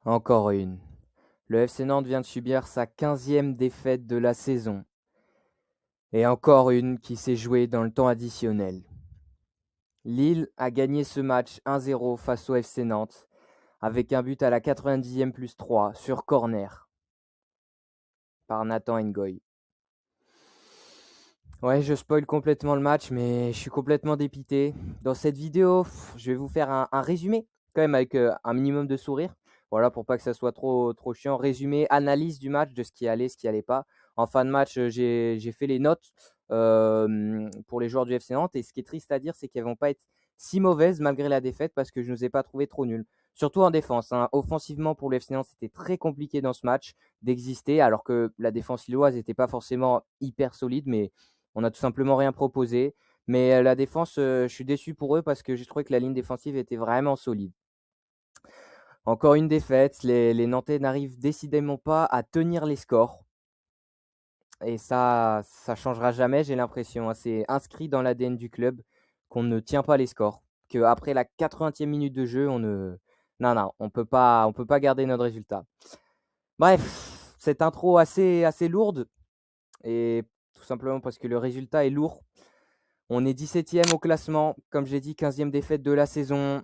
Encore une. Le FC Nantes vient de subir sa 15e défaite de la saison. Et encore une qui s'est jouée dans le temps additionnel. Lille a gagné ce match 1-0 face au FC Nantes avec un but à la 90e plus 3 sur corner par Nathan Ngoy. Ouais, je spoil complètement le match, mais je suis complètement dépité. Dans cette vidéo, je vais vous faire un résumé, quand même avec un minimum de sourire. Voilà, pour pas que ça soit trop chiant. Résumé, analyse du match, de ce qui allait, ce qui allait pas. En fin de match, j'ai fait les notes pour les joueurs du FC Nantes. Et ce qui est triste à dire, c'est qu'elles vont pas être si mauvaises malgré la défaite parce que je ne les ai pas trouvées trop nulles. Surtout en défense, hein. Offensivement, pour le FC Nantes, c'était très compliqué dans ce match d'exister, alors que la défense lilloise n'était pas forcément hyper solide, mais on n'a tout simplement rien proposé. Mais la défense, je suis déçu pour eux parce que j'ai trouvé que la ligne défensive était vraiment solide. Encore une défaite, les Nantais n'arrivent décidément pas à tenir les scores. Et ça changera jamais, j'ai l'impression, hein. C'est inscrit dans l'ADN du club qu'on ne tient pas les scores. Qu'après la 80e minute de jeu, non, on peut pas garder notre résultat. Bref, cette intro assez lourde. Et tout simplement parce que le résultat est lourd. On est 17e au classement, comme j'ai dit, 15e défaite de la saison.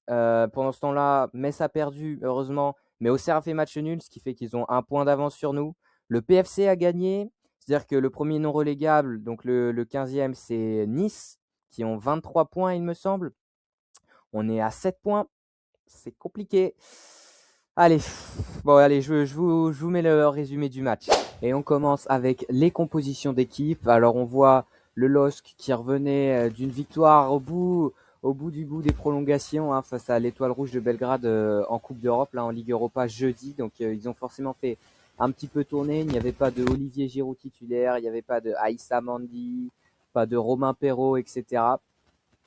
Pendant ce temps-là, Metz a perdu, heureusement, mais Auxerre a fait match nul, ce qui fait qu'ils ont un point d'avance sur nous. Le PFC a gagné, c'est-à-dire que le premier non relégable, donc le 15e, c'est Nice, qui ont 23 points, il me semble. On est à 7 points, c'est compliqué. Allez, je vous mets le résumé du match. Et on commence avec les compositions d'équipe. Alors on voit le LOSC qui revenait d'une victoire au bout du bout des prolongations, hein, face à l'Étoile Rouge de Belgrade en Coupe d'Europe, là en Ligue Europa jeudi. Donc ils ont forcément fait un petit peu tourner. Il n'y avait pas de Olivier Giroud titulaire, il n'y avait pas de Aïssa Mandi, pas de Romain Perrault, etc.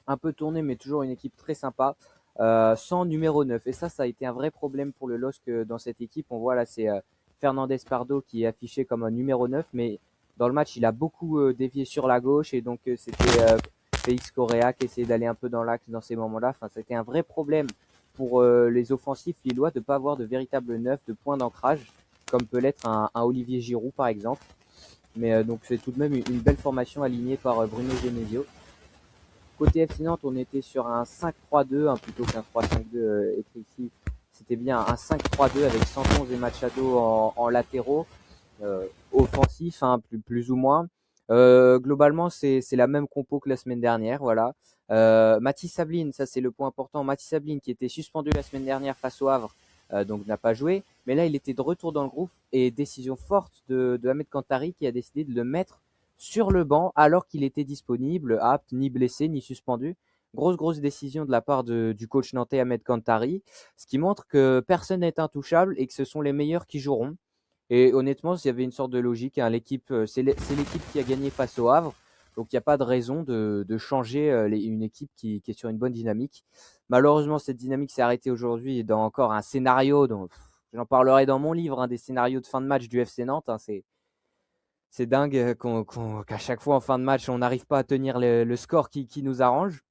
Un peu tourné, mais toujours une équipe très sympa. Sans numéro 9. Et ça a été un vrai problème pour le LOSC dans cette équipe. On voit là, c'est Fernandez Pardo qui est affiché comme un numéro 9, mais dans le match, il a beaucoup dévié sur la gauche et donc c'était Félix Correa qui essayait d'aller un peu dans l'axe dans ces moments-là. Enfin, c'était un vrai problème pour les offensifs lillois de ne pas avoir de véritable 9, de point d'ancrage, comme peut l'être un Olivier Giroud par exemple. Mais donc c'est tout de même une belle formation alignée par Bruno Genesio. Côté FC Nantes, on était sur un 5-3-2, hein, plutôt qu'un 3-5-2 écrit ici. C'était bien un 5-3-2 avec Santon et Machado en latéraux, offensifs, hein, plus ou moins. Globalement, c'est la même compo que la semaine dernière, voilà. Mathis Sabline, ça c'est le point important. Mathis Sabline qui était suspendu la semaine dernière face au Havre, donc n'a pas joué. Mais là, il était de retour dans le groupe et décision forte de Ahmed Kantari qui a décidé de le mettre sur le banc alors qu'il était disponible, apte, ni blessé, ni suspendu. Grosse décision de la part du coach nantais Ahmed Kantari, ce qui montre que personne n'est intouchable et que ce sont les meilleurs qui joueront. Et honnêtement, il y avait une sorte de logique, hein. C'est l'équipe qui a gagné face au Havre, donc il n'y a pas de raison de changer une équipe qui est sur une bonne dynamique. Malheureusement, cette dynamique s'est arrêtée aujourd'hui dans encore un scénario dont j'en parlerai dans mon livre, hein, des scénarios de fin de match du FC Nantes, hein. C'est dingue qu'à chaque fois en fin de match, on n'arrive pas à tenir le score qui nous arrange.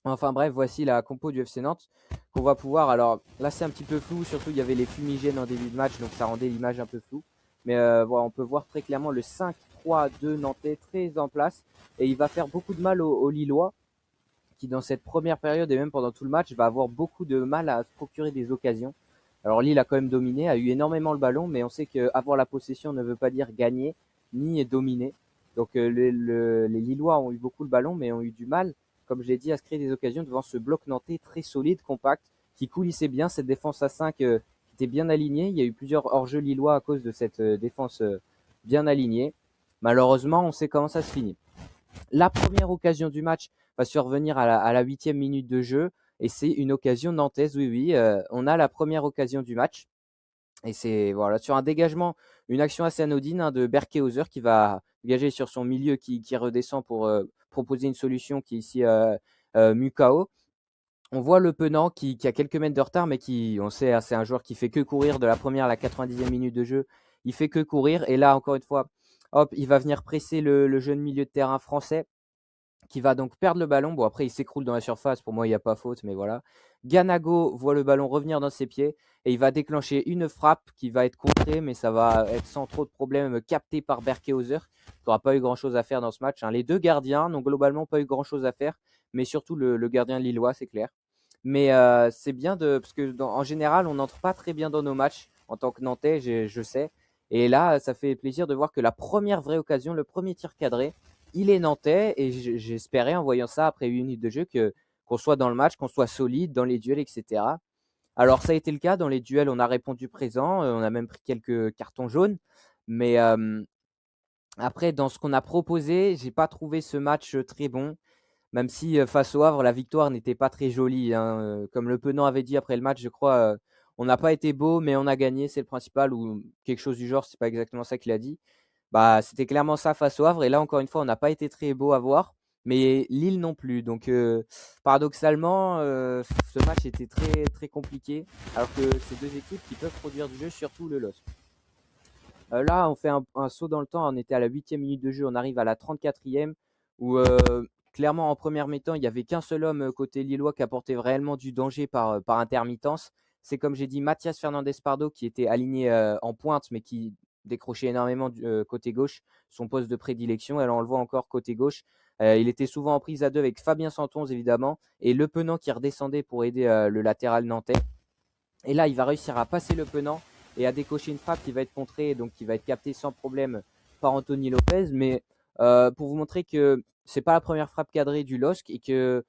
Enfin bref, voici la compo du FC Nantes qu'on va pouvoir. Alors là, c'est un petit peu flou, surtout il y avait les fumigènes en début de match, donc ça rendait l'image un peu floue. Mais voilà, on peut voir très clairement le 5-3-2 nantais très en place. Et il va faire beaucoup de mal aux Lillois, qui dans cette première période et même pendant tout le match, va avoir beaucoup de mal à se procurer des occasions. Alors Lille a quand même dominé, a eu énormément le ballon, mais on sait qu'avoir la possession ne veut pas dire gagner, ni dominer. Donc les Lillois ont eu beaucoup le ballon, mais ont eu du mal, comme je l'ai dit, à se créer des occasions devant ce bloc nantais très solide, compact, qui coulissait bien, cette défense à 5 qui était bien alignée. Il y a eu plusieurs hors-jeux lillois à cause de cette défense bien alignée. Malheureusement, on sait comment ça se finit. La première occasion du match va survenir à la 8e minute de jeu, et c'est une occasion nantaise, oui, on a la première occasion du match. Et c'est voilà, sur un dégagement, une action assez anodine, hein, de Berkehauser qui va dégager sur son milieu qui redescend pour proposer une solution qui est ici Mukao. On voit Le Penant qui a quelques mètres de retard, mais on sait, hein, c'est un joueur qui fait que courir de la première à la 90e minute de jeu. Il fait que courir. Et là, encore une fois, hop, il va venir presser le jeune milieu de terrain français qui va donc perdre le ballon. Bon, après, il s'écroule dans la surface. Pour moi, il n'y a pas faute, mais voilà. Ganago voit le ballon revenir dans ses pieds et il va déclencher une frappe qui va être contrée, mais ça va être sans trop de problèmes capté par Berkehauser, qui n'aura pas eu grand-chose à faire dans ce match, hein. Les deux gardiens n'ont globalement pas eu grand-chose à faire, mais surtout le gardien lillois, c'est clair. Mais c'est bien parce que en général, on n'entre pas très bien dans nos matchs en tant que Nantais, je sais. Et là, ça fait plaisir de voir que la première vraie occasion, le premier tir cadré, il est nantais et j'espérais en voyant ça après 8 minutes de jeu qu'on soit dans le match, qu'on soit solide dans les duels, etc. Alors ça a été le cas dans les duels, on a répondu présent, on a même pris quelques cartons jaunes, mais après dans ce qu'on a proposé, j'ai pas trouvé ce match très bon, même si face au Havre la victoire n'était pas très jolie, hein, comme le Penant avait dit après le match, je crois, on n'a pas été beau, mais on a gagné, c'est le principal ou quelque chose du genre, c'est pas exactement ça qu'il a dit. Bah, c'était clairement ça face au Havre et là encore une fois, on n'a pas été très beau à voir, mais Lille non plus. Donc paradoxalement, ce match était très très compliqué alors que c'est deux équipes qui peuvent produire du jeu, surtout le LOSC. Là, on fait un saut dans le temps, on était à la 8e minute de jeu, on arrive à la 34e où clairement en première mi-temps, il n'y avait qu'un seul homme côté lillois qui apportait réellement du danger par intermittence. C'est comme j'ai dit, Mathias Fernandez Pardo qui était aligné en pointe mais qui décrochait énormément du côté gauche, son poste de prédilection. Alors on le voit encore côté gauche. Il était souvent en prise à deux avec Fabien Santonze évidemment et Le Penant qui redescendait pour aider le latéral nantais. Et là, il va réussir à passer Le Penant et à décocher une frappe qui va être contrée, donc qui va être captée sans problème par Anthony Lopez. Mais pour vous montrer que c'est pas la première frappe cadrée du LOSC et que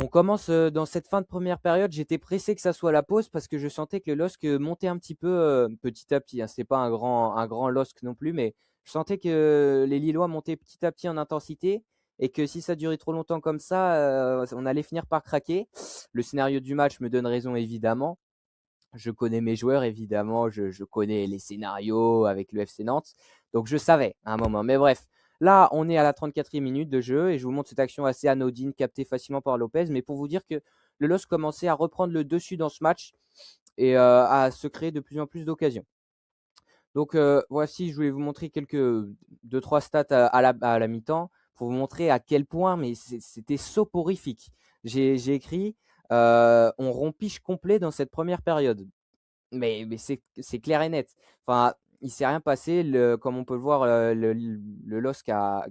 on commence dans cette fin de première période. J'étais pressé que ça soit la pause parce que je sentais que le LOSC montait un petit peu petit à petit, hein. C'était pas un grand LOSC non plus, mais je sentais que les Lillois montaient petit à petit en intensité et que si ça durait trop longtemps comme ça, on allait finir par craquer. Le scénario du match me donne raison évidemment. Je connais mes joueurs, évidemment, je connais les scénarios avec le FC Nantes. Donc je savais à un moment. Mais bref, là, on est à la 34e minute de jeu et je vous montre cette action assez anodine, captée facilement par Lopez. Mais pour vous dire que le LOSC commençait à reprendre le dessus dans ce match et à se créer de plus en plus d'occasions. Donc voici, je voulais vous montrer quelques 2-3 stats à la mi-temps pour vous montrer à quel point mais c'était soporifique. J'ai écrit on rompiche complet dans cette première période. Mais c'est clair et net. Enfin, il s'est rien passé. Comme on peut le voir, le LOSC a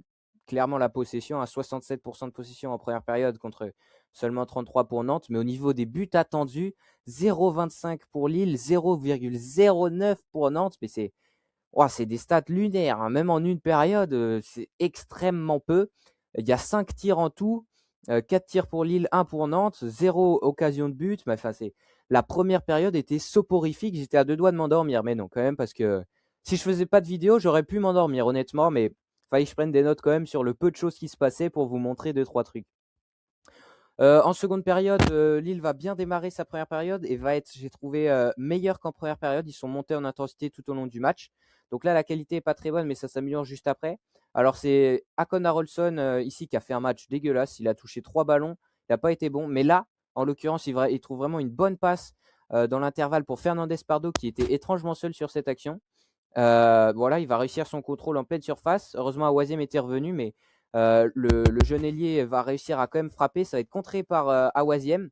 clairement la possession, à 67% de possession en première période contre seulement 33 pour Nantes. Mais au niveau des buts attendus, 0,25 pour Lille, 0,09 pour Nantes. Mais c'est des stats lunaires, hein. Même en une période, c'est extrêmement peu. Il y a 5 tirs en tout, 4 tirs pour Lille, 1 pour Nantes, 0 occasion de but. Mais enfin, la première période était soporifique. J'étais à deux doigts de m'endormir, mais non, quand même, parce que si je faisais pas de vidéo, j'aurais pu m'endormir, honnêtement. Mais fallait que je prenne des notes quand même sur le peu de choses qui se passaient pour vous montrer 2-3 trucs. En seconde période, Lille va bien démarrer sa première période et va être, j'ai trouvé, meilleur qu'en première période. Ils sont montés en intensité tout au long du match. Donc là, la qualité est pas très bonne, mais ça s'améliore juste après. Alors c'est Akon Harolson ici qui a fait un match dégueulasse. Il a touché 3 ballons, il n'a pas été bon. Mais là, en l'occurrence, il trouve vraiment une bonne passe dans l'intervalle pour Fernandez Pardo qui était étrangement seul sur cette action. Voilà, il va réussir son contrôle en pleine surface. Heureusement, Awaziem était revenu, mais le jeune ailier va réussir à quand même frapper. Ça va être contré par Awaziem.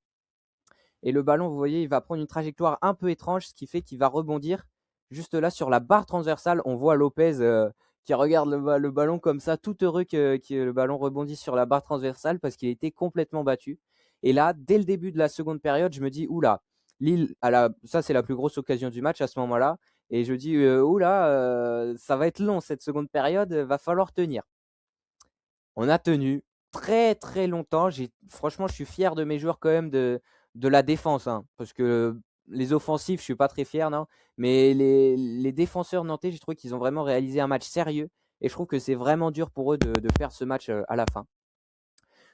Et le ballon, vous voyez, il va prendre une trajectoire un peu étrange, ce qui fait qu'il va rebondir juste là sur la barre transversale. On voit Lopez qui regarde le ballon comme ça, tout heureux que le ballon rebondisse sur la barre transversale parce qu'il était complètement battu. Et là, dès le début de la seconde période, je me dis, oula, Lille, ça c'est la plus grosse occasion du match à ce moment-là. Et je dis, oula, ça va être long cette seconde période, va falloir tenir. On a tenu très très longtemps. Franchement, je suis fier de mes joueurs quand même de la défense, hein, parce que les offensifs, je suis pas très fier, non. Mais les défenseurs nantais, j'ai trouvé qu'ils ont vraiment réalisé un match sérieux. Et je trouve que c'est vraiment dur pour eux de perdre ce match à la fin.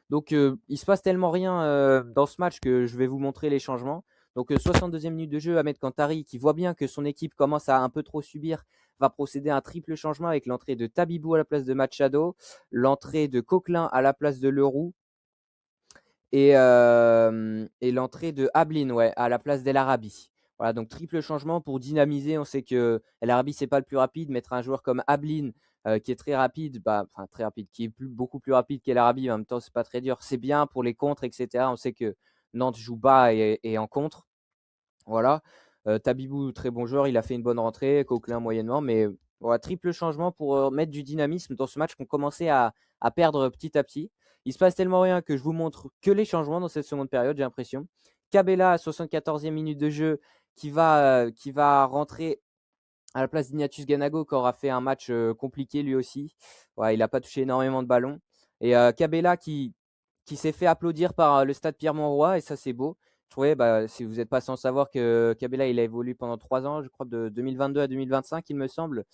Donc, il se passe tellement rien dans ce match que je vais vous montrer les changements. Donc, 62e minute de jeu, Ahmed Kantari, qui voit bien que son équipe commence à un peu trop subir, va procéder à un triple changement avec l'entrée de Tabibou à la place de Machado, l'entrée de Coquelin à la place de Leroux et l'entrée de Ablin, ouais, à la place d'El Arabi. Voilà, donc triple changement pour dynamiser. On sait que El Arabi, c'est pas le plus rapide. Mettre un joueur comme Ablin qui est très rapide, enfin très rapide, qui est beaucoup plus rapide qu'El Arabi, mais en même temps, c'est pas très dur. C'est bien pour les contres, etc. On sait que Nantes joue bas et en contre. Voilà. Tabibou, très bon joueur, il a fait une bonne rentrée. Coquelin, moyennement. Mais voilà, triple changement pour mettre du dynamisme dans ce match qu'on commençait à perdre petit à petit. Il se passe tellement rien que je vous montre que les changements dans cette seconde période, j'ai l'impression. Cabella, à 74e minute de jeu, qui va rentrer à la place d'Ignatius Ganago, qui aura fait un match compliqué lui aussi. Ouais, il n'a pas touché énormément de ballons. Et Cabella qui s'est fait applaudir par le stade Pierre-Mauroy, et ça c'est beau. Je trouvais, si vous n'êtes pas sans savoir que Cabella il a évolué pendant 3 ans, je crois de 2022 à 2025, il me semble,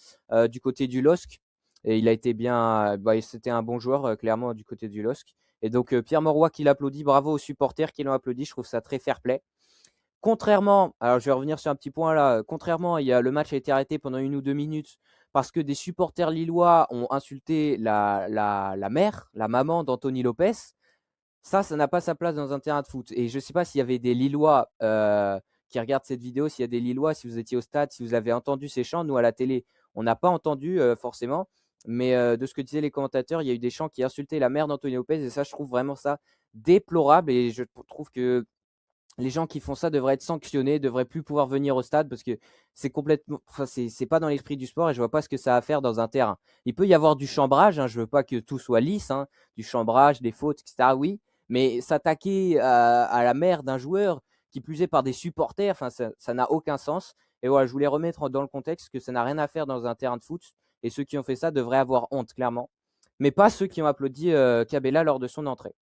du côté du LOSC. Et il a été bien, c'était un bon joueur, clairement, du côté du LOSC. Et donc Pierre Mauroy qui l'applaudit, bravo aux supporters qui l'ont applaudi, je trouve ça très fair play. Contrairement, alors je vais revenir sur un petit point là, contrairement, le match a été arrêté pendant 1 ou 2 minutes parce que des supporters lillois ont insulté la mère, la maman d'Anthony Lopez. Ça n'a pas sa place dans un terrain de foot. Et je ne sais pas s'il y avait des Lillois qui regardent cette vidéo, s'il y a des Lillois, si vous étiez au stade, si vous avez entendu ces chants. Nous, à la télé, on n'a pas entendu forcément. Mais de ce que disaient les commentateurs, il y a eu des chants qui insultaient la mère d'Anthony Lopez. Et ça, je trouve vraiment ça déplorable. Et je trouve que les gens qui font ça devraient être sanctionnés, devraient plus pouvoir venir au stade parce que c'est complètement, enfin, c'est pas dans l'esprit du sport et je vois pas ce que ça a à faire dans un terrain. Il peut y avoir du chambrage, hein, je veux pas que tout soit lisse, hein, du chambrage, des fautes, etc. Oui, mais s'attaquer à la mère d'un joueur, qui plus est par des supporters, enfin, ça n'a aucun sens. Et voilà, je voulais remettre dans le contexte que ça n'a rien à faire dans un terrain de foot et ceux qui ont fait ça devraient avoir honte, clairement. Mais pas ceux qui ont applaudi Cabella lors de son entrée.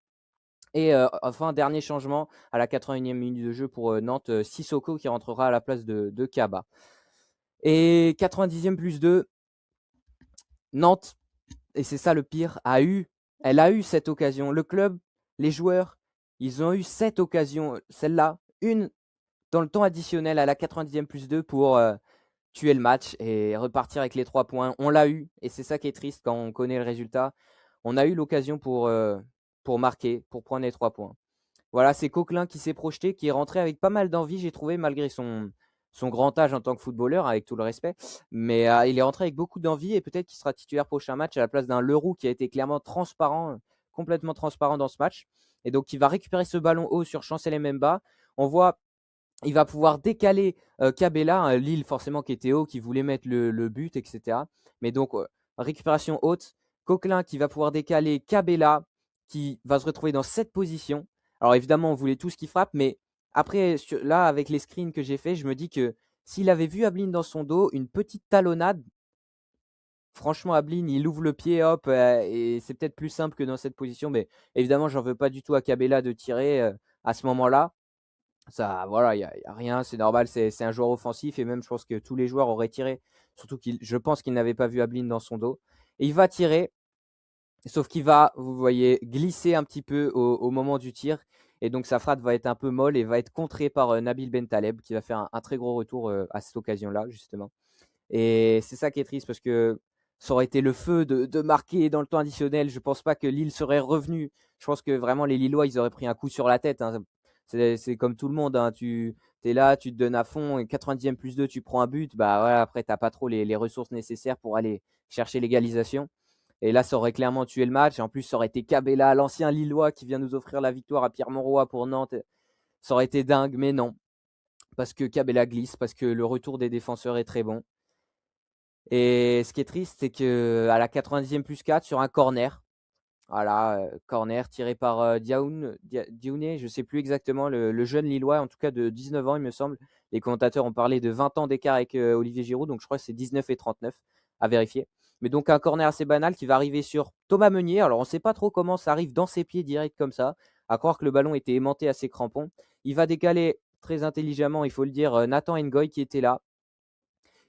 Et enfin, dernier changement à la 81e minute de jeu pour Nantes, Sissoko qui rentrera à la place de Kaba. Et 90e plus 2, Nantes, et c'est ça le pire, elle a eu cette occasion. Le club, les joueurs, ils ont eu cette occasion, celle-là, une dans le temps additionnel à la 90e plus 2 pour tuer le match et repartir avec les 3 points. On l'a eu, et c'est ça qui est triste quand on connaît le résultat. On a eu l'occasion pour marquer, pour prendre les 3 points. Voilà, c'est Coquelin qui s'est projeté, qui est rentré avec pas mal d'envie, j'ai trouvé, malgré son grand âge en tant que footballeur, avec tout le respect. Mais il est rentré avec beaucoup d'envie et peut-être qu'il sera titulaire prochain match à la place d'un Leroux qui a été clairement transparent, complètement transparent dans ce match. Et donc, il va récupérer ce ballon haut sur Chancel Mbemba. On voit, il va pouvoir décaler Cabella, hein, Lille forcément qui était haut, qui voulait mettre le but, etc. Mais donc, récupération haute. Coquelin qui va pouvoir décaler Cabella, qui va se retrouver dans cette position. Alors évidemment, on voulait tout ce qui frappe, mais après, là, avec les screens que j'ai fait, je me dis que s'il avait vu Ablin dans son dos, une petite talonnade, franchement, Ablin, il ouvre le pied, hop, et c'est peut-être plus simple que dans cette position. Mais évidemment, j'en veux pas du tout à Cabella de tirer à ce moment-là. Ça, voilà, y a rien, c'est normal, c'est un joueur offensif et même je pense que tous les joueurs auraient tiré. Surtout je pense qu'il n'avait pas vu Ablin dans son dos. Et il va tirer, sauf qu'il va, vous voyez, glisser un petit peu au moment du tir. Et donc sa frappe va être un peu molle et va être contrée par Nabil Bentaleb qui va faire un très gros retour à cette occasion-là, justement. Et c'est ça qui est triste parce que ça aurait été le feu de marquer dans le temps additionnel. Je pense pas que Lille serait revenu. Je pense que vraiment les Lillois, ils auraient pris un coup sur la tête, hein. C'est comme tout le monde, hein. Tu es là, tu te donnes à fond, et 90e plus 2, tu prends un but. Bah voilà, après, tu n'as pas trop les ressources nécessaires pour aller chercher l'égalisation. Et là, ça aurait clairement tué le match. Et en plus, ça aurait été Cabella, l'ancien Lillois, qui vient nous offrir la victoire à Pierre-Mauroy pour Nantes. Ça aurait été dingue, mais non. Parce que Cabella glisse, parce que le retour des défenseurs est très bon. Et ce qui est triste, c'est qu'à la 90e plus 4, sur un corner, voilà, corner tiré par Diaoune, je ne sais plus exactement, le jeune Lillois, en tout cas de 19 ans, il me semble. Les commentateurs ont parlé de 20 ans d'écart avec Olivier Giroud, donc je crois que c'est 19 et 39 à vérifier. Mais donc un corner assez banal qui va arriver sur Thomas Meunier. Alors on ne sait pas trop comment ça arrive dans ses pieds direct comme ça, à croire que le ballon était aimanté à ses crampons. Il va décaler très intelligemment, il faut le dire, Nathan Ngoy qui était là,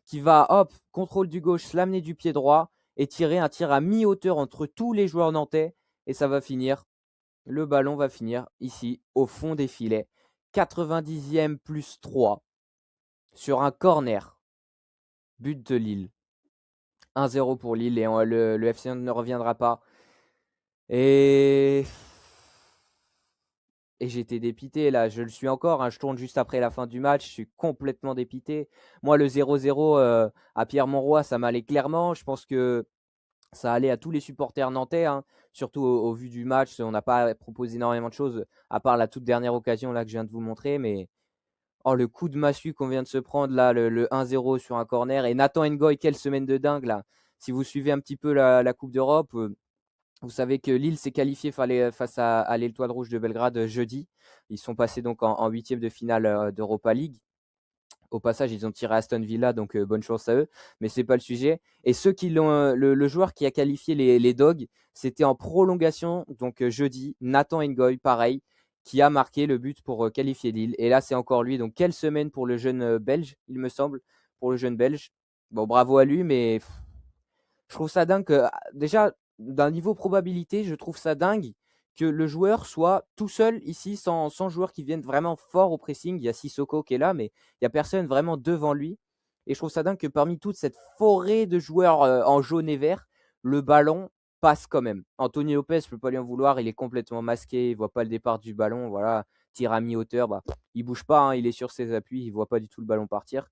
qui va, hop, contrôle du gauche, l'amener du pied droit et tirer un tir à mi-hauteur entre tous les joueurs nantais. Et ça va finir, le ballon va finir ici, au fond des filets. 90e plus 3 sur un corner. But de Lille. 1-0 pour Lille et le FC ne reviendra pas. Et j'étais dépité là, je le suis encore, hein. Je tourne juste après la fin du match, je suis complètement dépité. Moi, le 0-0 à Pierre-Mauroy, ça m'allait clairement. Je pense que Ça allait à tous les supporters nantais, hein, surtout au vu du match. On n'a pas proposé énormément de choses, à part la toute dernière occasion là que je viens de vous montrer. Mais oh, le coup de massue qu'on vient de se prendre là, le 1-0 sur un corner. Et Nathan Ngoy, quelle semaine de dingue là. Si vous suivez un petit peu la Coupe d'Europe, vous savez que Lille s'est qualifié face à l'Étoile Rouge de Belgrade jeudi. Ils sont passés donc en huitième de finale d'Europa League. Au passage, ils ont tiré Aston Villa, donc bonne chance à eux. Mais c'est pas le sujet. Et ceux qui l'ont, le joueur qui a qualifié les Dogs, c'était en prolongation, donc jeudi, Nathan Ngoy, pareil, qui a marqué le but pour qualifier Lille. Et là, c'est encore lui. Donc quelle semaine pour le jeune Belge, il me semble, pour le jeune Belge. Bon, bravo à lui, mais je trouve ça dingue que, déjà, d'un niveau probabilité, je trouve ça dingue que le joueur soit tout seul ici, sans joueurs qui viennent vraiment fort au pressing. Il y a Sissoko qui est là, mais il n'y a personne vraiment devant lui. Et je trouve ça dingue que parmi toute cette forêt de joueurs en jaune et vert, le ballon passe quand même. Anthony Lopez, je ne peux pas lui en vouloir, il est complètement masqué, il ne voit pas le départ du ballon. Voilà, tir à mi-hauteur, bah, il ne bouge pas, hein, il est sur ses appuis, il ne voit pas du tout le ballon partir.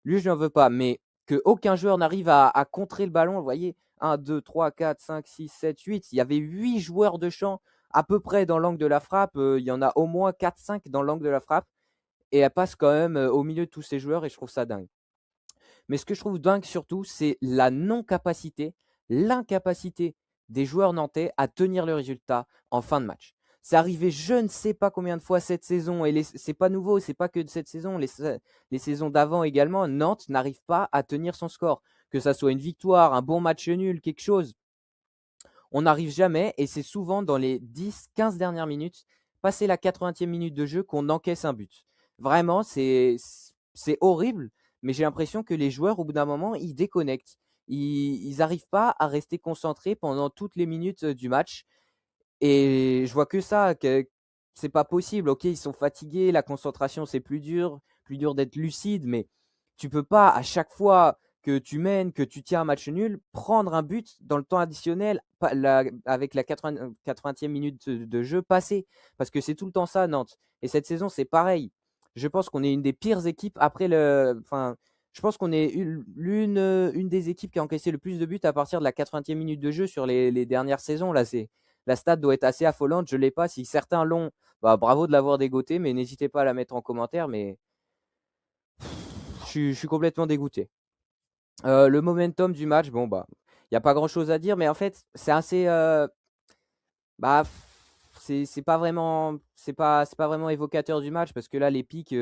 Lui, je n'en veux pas, mais qu'aucun joueur n'arrive à contrer le ballon. Vous voyez, 1, 2, 3, 4, 5, 6, 7, 8. Il y avait 8 joueurs de champ à peu près dans l'angle de la frappe. Il y en a au moins 4, 5 dans l'angle de la frappe. Et elle passe quand même au milieu de tous ces joueurs et je trouve ça dingue. Mais ce que je trouve dingue surtout, c'est la non-capacité, l'incapacité des joueurs nantais à tenir le résultat en fin de match. C'est arrivé je ne sais pas combien de fois cette saison et c'est pas nouveau, c'est pas que de cette saison, les saisons d'avant également. Nantes n'arrive pas à tenir son score, que ça soit une victoire, un bon match nul, quelque chose. On n'arrive jamais et c'est souvent dans les 10-15 dernières minutes, passé la 80e minute de jeu, qu'on encaisse un but. Vraiment, c'est horrible, mais j'ai l'impression que les joueurs, au bout d'un moment, ils déconnectent. Ils n'arrivent pas à rester concentrés pendant toutes les minutes du match. Et je vois que ça, que c'est pas possible. Ok, ils sont fatigués, la concentration c'est plus dur d'être lucide, mais tu peux pas à chaque fois que tu mènes, que tu tiens un match nul, prendre un but dans le temps additionnel avec la 80e minute de jeu passée. Parce que c'est tout le temps ça, Nantes. Et cette saison, c'est pareil. Je pense qu'on est une des pires équipes après le. Enfin, je pense qu'on est une des équipes qui a encaissé le plus de buts à partir de la 80e minute de jeu sur les dernières saisons. Là, la stat doit être assez affolante. Je ne l'ai pas. Si certains l'ont, bah, bravo de l'avoir dégoté, mais n'hésitez pas à la mettre en commentaire. Mais je suis complètement dégoûté. Le momentum du match, bon, bah, il n'y a pas grand-chose à dire, mais en fait, c'est assez. Bah, c'est pas vraiment, c'est pas vraiment évocateur du match parce que là, les pics,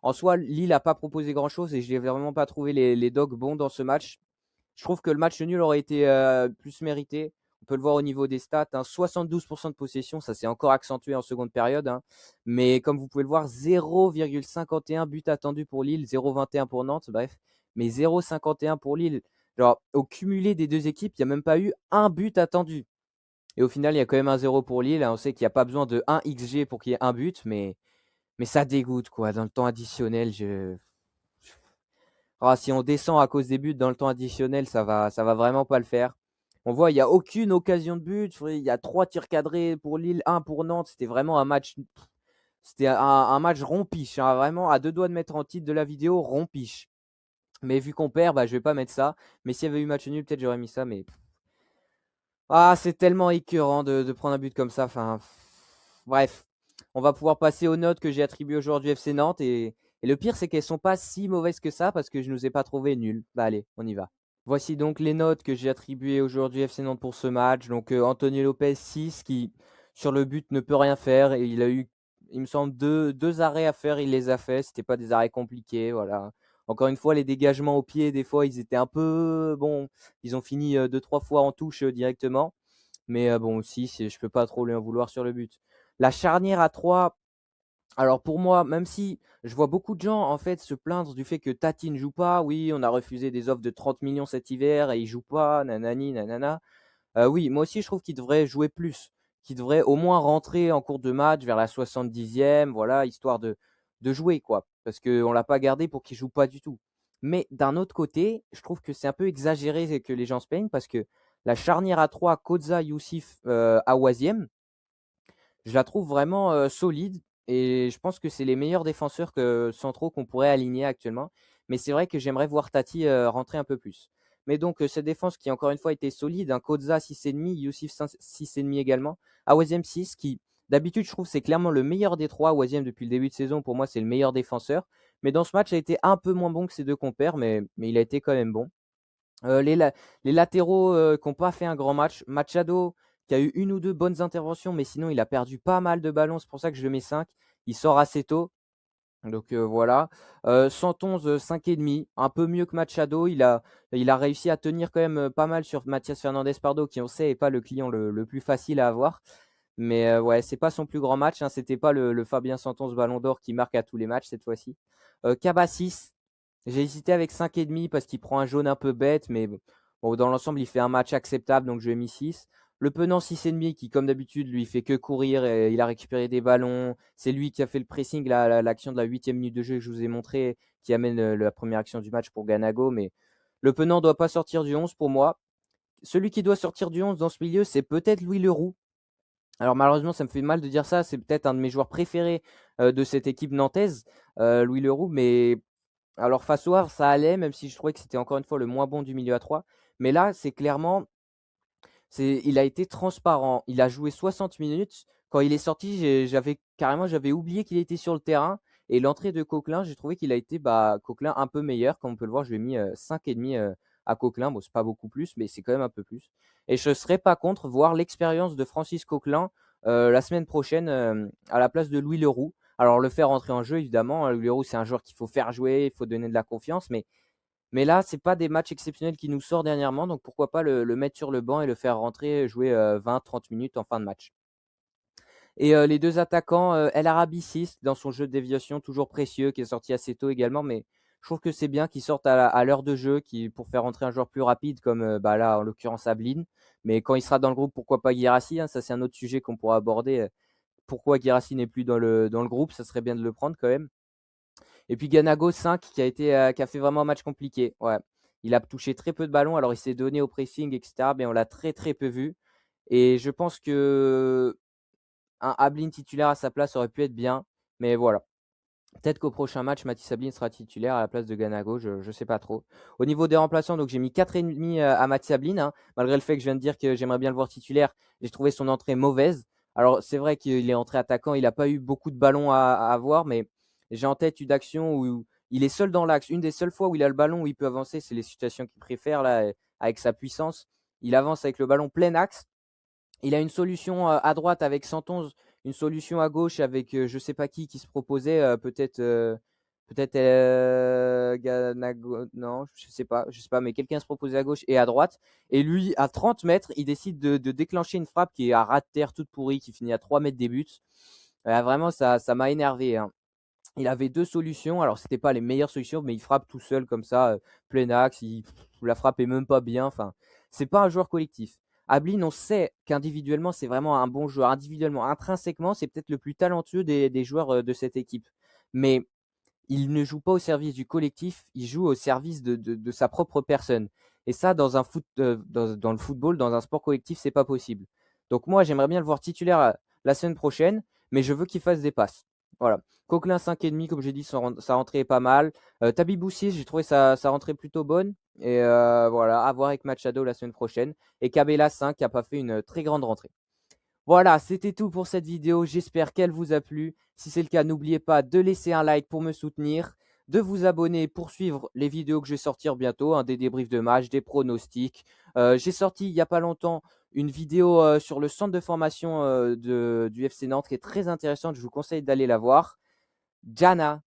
en soi, Lille n'a pas proposé grand-chose et je n'ai vraiment pas trouvé les Dogs bons dans ce match. Je trouve que le match nul aurait été plus mérité. On peut le voir au niveau des stats, hein, 72% de possession, ça s'est encore accentué en seconde période. Hein. Mais comme vous pouvez le voir, 0,51 buts attendus pour Lille, 0,21 pour Nantes, bref. Mais 0,51 pour Lille. Genre, au cumulé des deux équipes, il n'y a même pas eu un but attendu. Et au final, il y a quand même un 0 pour Lille. On sait qu'il n'y a pas besoin de 1 XG pour qu'il y ait un but, mais ça dégoûte, quoi. Dans le temps additionnel, si on descend à cause des buts dans le temps additionnel, ça va vraiment pas le faire. On voit, il n'y a aucune occasion de but. Il y a 3 tirs cadrés pour Lille, 1 pour Nantes. C'était vraiment un match. C'était un match rompiche. Hein, vraiment, à deux doigts de mettre en titre de la vidéo, rompiche. Mais vu qu'on perd, bah, je vais pas mettre ça. Mais s'il y avait eu match nul, peut-être j'aurais mis ça. Mais c'est tellement écœurant de prendre un but comme ça. Enfin, bref, on va pouvoir passer aux notes que j'ai attribuées aujourd'hui FC Nantes. Et le pire, c'est qu'elles sont pas si mauvaises que ça parce que je ne nous ai pas trouvé nuls. Bah allez, on y va. Voici donc les notes que j'ai attribuées aujourd'hui FC Nantes pour ce match. Donc Anthony Lopez 6 qui sur le but ne peut rien faire. Et il a eu, il me semble, deux arrêts à faire. Il les a fait. C'était pas des arrêts compliqués. Voilà. Encore une fois, les dégagements au pied, des fois, ils étaient un peu. Bon, ils ont fini 2-3 fois en touche directement. Mais bon, aussi, je peux pas trop lui en vouloir sur le but. La charnière à 3. Alors pour moi, même si je vois beaucoup de gens en fait se plaindre du fait que Tati ne joue pas, oui, on a refusé des offres de 30 millions cet hiver et il joue pas, nanani, nanana. Oui, moi aussi je trouve qu'il devrait jouer plus, qu'il devrait au moins rentrer en cours de match vers la 70e, voilà, histoire de jouer quoi, parce qu'on l'a pas gardé pour qu'il joue pas du tout. Mais d'un autre côté, je trouve que c'est un peu exagéré et que les gens se plaignent parce que la charnière à 3, Koza, Youssif, Awaziem, je la trouve vraiment solide et je pense que c'est les meilleurs défenseurs centraux qu'on pourrait aligner actuellement. Mais c'est vrai que j'aimerais voir Tati rentrer un peu plus. Mais donc, cette défense qui, encore une fois, était solide, hein, Koza 6,5, Youssif 6,5 également. Awaziem 6, qui d'habitude, je trouve, c'est clairement le meilleur des trois. Awaziem, depuis le début de saison, pour moi, c'est le meilleur défenseur. Mais dans ce match, il a été un peu moins bon que ses deux compères, mais il a été quand même bon. Les latéraux qui n'ont pas fait un grand match. Machado, qui a eu une ou deux bonnes interventions, mais sinon, il a perdu pas mal de ballons. C'est pour ça que je le mets 5. Il sort assez tôt. Donc voilà. 111, 5,5. Un peu mieux que Machado. Il a réussi à tenir quand même pas mal sur Mathias Fernandez Pardo, qui, on sait, n'est pas le client le plus facile à avoir. Mais ouais, c'est pas son plus grand match, hein. C'était pas le Fabien Santonce Ballon d'Or qui marque à tous les matchs cette fois-ci. Kaba 6. J'ai hésité avec 5,5 parce qu'il prend un jaune un peu bête, mais bon, dans l'ensemble, il fait un match acceptable, donc je lui ai mis 6. Le Penant 6,5 qui, comme d'habitude, lui, fait que courir et il a récupéré des ballons. C'est lui qui a fait le pressing, l'action de la 8e minute de jeu que je vous ai montré, qui amène la première action du match pour Ganago. Mais le Penant ne doit pas sortir du 11 pour moi. Celui qui doit sortir du 11 dans ce milieu, c'est peut-être Louis Leroux. Alors malheureusement, ça me fait mal de dire ça. C'est peut-être un de mes joueurs préférés de cette équipe nantaise, Louis Leroux. Mais alors face au Havre, ça allait, même si je trouvais que c'était encore une fois le moins bon du milieu à 3. Mais là, c'est clairement, il a été transparent. Il a joué 60 minutes. Quand il est sorti, j'avais oublié qu'il était sur le terrain. Et l'entrée de Coquelin, j'ai trouvé qu'il a été Coquelin un peu meilleur. Comme on peut le voir, je lui ai mis 5,5 à Coquelin. Bon, c'est pas beaucoup plus, mais c'est quand même un peu plus. Et je ne serais pas contre voir l'expérience de Francis Coquelin la semaine prochaine à la place de Louis Leroux. Alors, le faire entrer en jeu, évidemment, hein. Louis Leroux, c'est un joueur qu'il faut faire jouer, il faut donner de la confiance. Mais là, c'est pas des matchs exceptionnels qui nous sortent dernièrement, donc pourquoi pas le mettre sur le banc et le faire rentrer, jouer 20-30 minutes en fin de match. Et les deux attaquants, El Arabi 6 dans son jeu de déviation, toujours précieux, qui est sorti assez tôt également, mais je trouve que c'est bien qu'ils sortent à l'heure de jeu pour faire rentrer un joueur plus rapide, comme là, en l'occurrence, Ablin. Mais quand il sera dans le groupe, pourquoi pas Guirassy, hein, ça, c'est un autre sujet qu'on pourra aborder. Pourquoi Guirassy n'est plus dans le groupe, ça serait bien de le prendre quand même. Et puis Ganago 5 qui a fait vraiment un match compliqué. Ouais. Il a touché très peu de ballons, alors il s'est donné au pressing, etc. Mais on l'a très très peu vu. Et je pense que un Ablin titulaire à sa place aurait pu être bien. Mais voilà. Peut-être qu'au prochain match, Mathis Ablin sera titulaire à la place de Ganago, je ne sais pas trop. Au niveau des remplaçants, donc j'ai mis 4,5 à Mathis Ablin, hein, malgré le fait que je viens de dire que j'aimerais bien le voir titulaire. J'ai trouvé son entrée mauvaise. Alors c'est vrai qu'il est entré attaquant, il n'a pas eu beaucoup de ballons à avoir, mais j'ai en tête une action où il est seul dans l'axe. Une des seules fois où il a le ballon, où il peut avancer, c'est les situations qu'il préfère, là, avec sa puissance. Il avance avec le ballon plein axe. Il a une solution à droite avec 111, une solution à gauche avec je ne sais pas qui se proposait, peut-être Ganago, non, je sais pas, mais quelqu'un se proposait à gauche et à droite. Et lui, à 30 mètres, il décide de déclencher une frappe qui est à ras de terre, toute pourrie, qui finit à 3 mètres des buts. Vraiment, ça m'a énervé, hein. Il avait deux solutions. Alors, c'était pas les meilleures solutions, mais il frappe tout seul comme ça, plein axe. La frappe est même pas bien. Enfin, c'est pas un joueur collectif. Ablin, on sait qu'individuellement, c'est vraiment un bon joueur. Individuellement, intrinsèquement, c'est peut-être le plus talentueux des joueurs de cette équipe. Mais il ne joue pas au service du collectif, il joue au service de sa propre personne. Et ça, dans le football, dans un sport collectif, c'est pas possible. Donc moi, j'aimerais bien le voir titulaire la semaine prochaine, mais je veux qu'il fasse des passes. Voilà. Coquelin 5,5, comme j'ai dit, sa rentrée est pas mal. Tabibou 6, j'ai trouvé sa rentrée plutôt bonne. Et voilà, à voir avec Machado la semaine prochaine. Et Cabella 5, qui n'a pas fait une très grande rentrée. Voilà, c'était tout pour cette vidéo. J'espère qu'elle vous a plu. Si c'est le cas, n'oubliez pas de laisser un like pour me soutenir, de vous abonner pour suivre les vidéos que je vais sortir bientôt, hein, des débriefs de match, des pronostics. J'ai sorti il n'y a pas longtemps une vidéo sur le centre de formation du FC Nantes qui est très intéressante. Je vous conseille d'aller la voir. Jana.